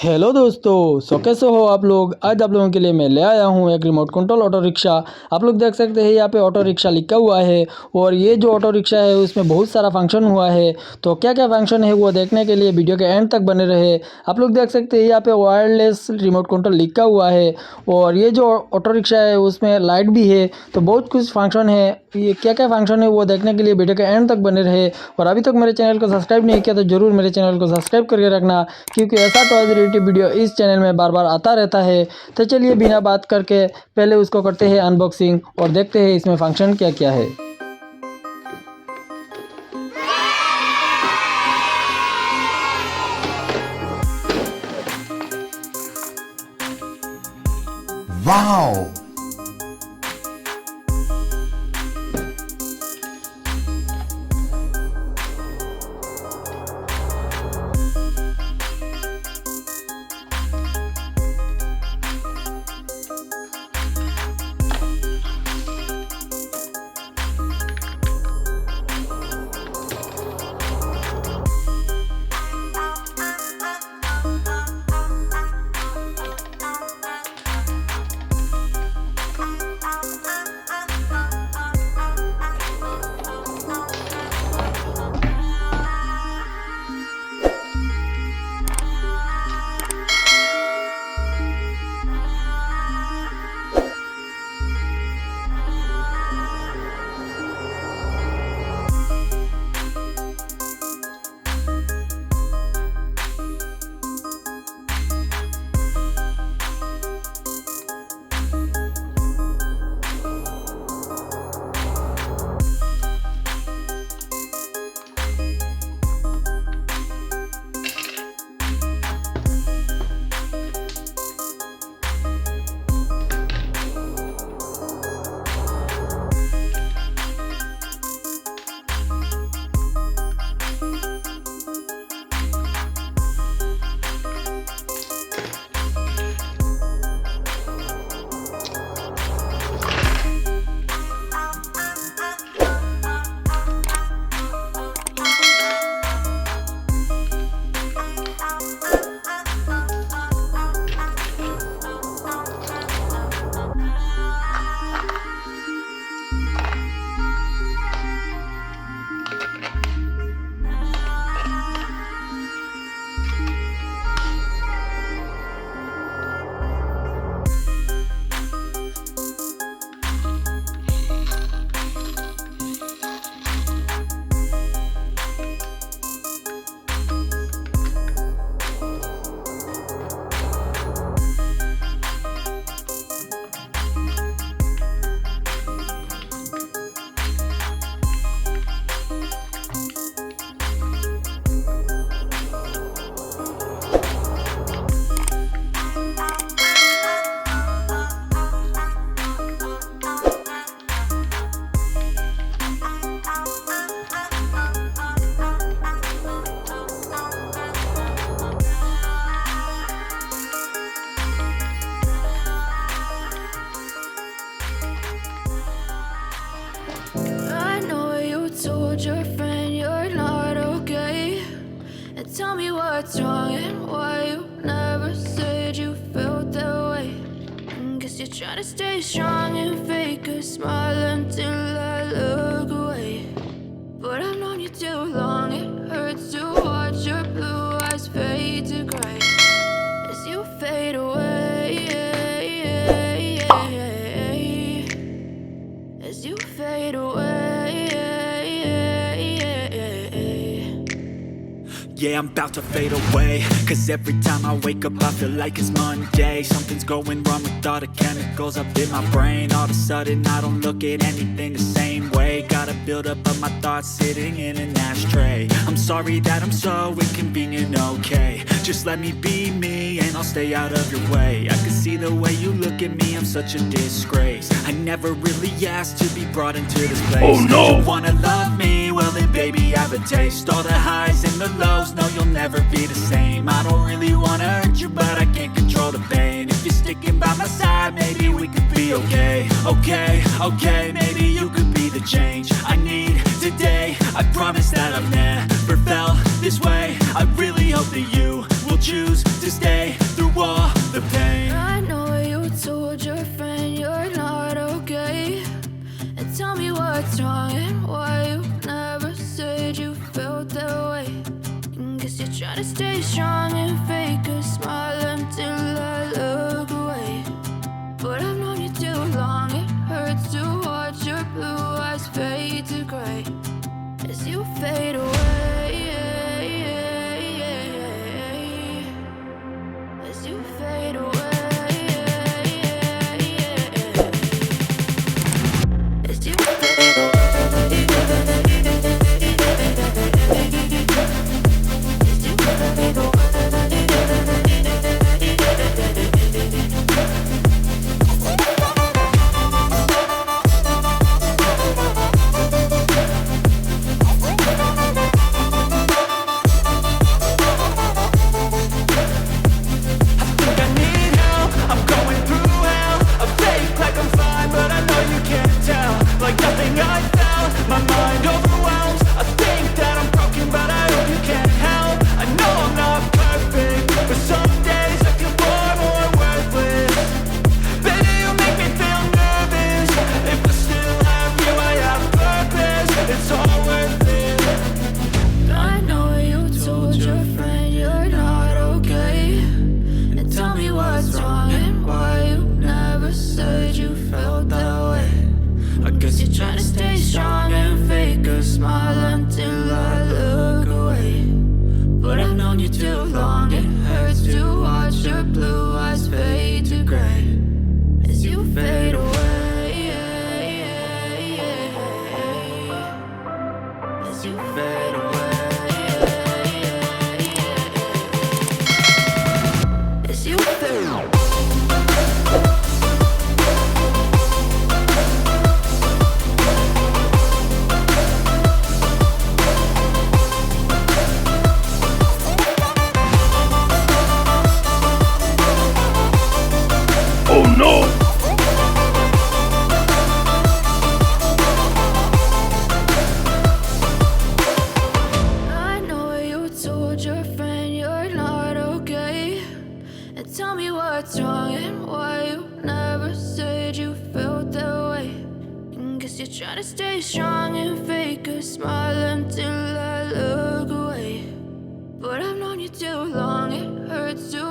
Hello दोस्तों, कैसे हो आप लोग। आज आप लोगों के लिए मैं ले आया हूँ एक रिमोट कंट्रोल ऑटो रिक्शा। आप लोग देख सकते हैं यहाँ पे ऑटो रिक्शा लिखा हुआ है और ये जो ऑटो रिक्शा है उसमें बहुत सारा फंक्शन हुआ है। तो क्या क्या फंक्शन है वो देखने के लिए वीडियो के एंड तक बने रहे। आप लोग देख सकते हैं यहाँ पे वायरलेस रिमोट कंट्रोल लिखा हुआ है और ये जो ऑटो रिक्शा है उसमें लाइट भी है। तो बहुत कुछ फंक्शन है, ये क्या क्या फंक्शन है वो देखने के लिए वीडियो के एंड तक बने रहे। और अभी तक मेरे चैनल को सब्सक्राइब नहीं किया तो ज़रूर मेरे चैनल को सब्सक्राइब करके रखना, क्योंकि ऐसा टॉयज रिलेटेड वीडियो इस चैनल में बार बार आता रहता है। तो चलिए बिना बात करके पहले उसको करते हैं अनबॉक्सिंग और देखते हैं इसमें फंक्शन क्या क्या है। Wow! I know you told your friend you're not okay, and tell me what's wrong and why you never said you felt that way. Guess you're trying to stay strong and fake a smile until I look away. But I've known you too long, it hurts to watch your blue eyes fade to gray as you fade away, as you fade away. Yeah, I'm about to fade away, cause every time I wake up I feel like it's Monday. Something's going wrong with all the chemicals up in my brain. All of a sudden I don't look at anything the same way. Got a buildup of my thoughts sitting in an ashtray. I'm sorry that I'm so inconvenient, okay. Just let me be me and I'll stay out of your way. I can see the way you look at me, I'm such a disgrace. I never really asked to be brought into this place. Oh no! You wanna love me? Well then baby I have a taste. All the highs and the lows, no you'll never be the same. I don't really wanna hurt you but I can't control the pain. If you're sticking by my side maybe we could be okay. Okay, maybe you could be the change I need today. I promise that I've never felt this way. I really hope that you will choose to stay. stay strong and fake a smile until I look away. But I've known you too long, it hurts to watch your blue eyes fade to gray as you fade away. As you fade away. As you fade away. Trying to stay strong and fake a smile until I look away. But I've known you too long, it hurts to watch your blue eyes fade to gray as you fade away. As you fade away. As you fade away. Tell me what's wrong and why you never said you felt that way. Guess you're trying to stay strong and fake a smile until I look away. But I've known you too long, it hurts to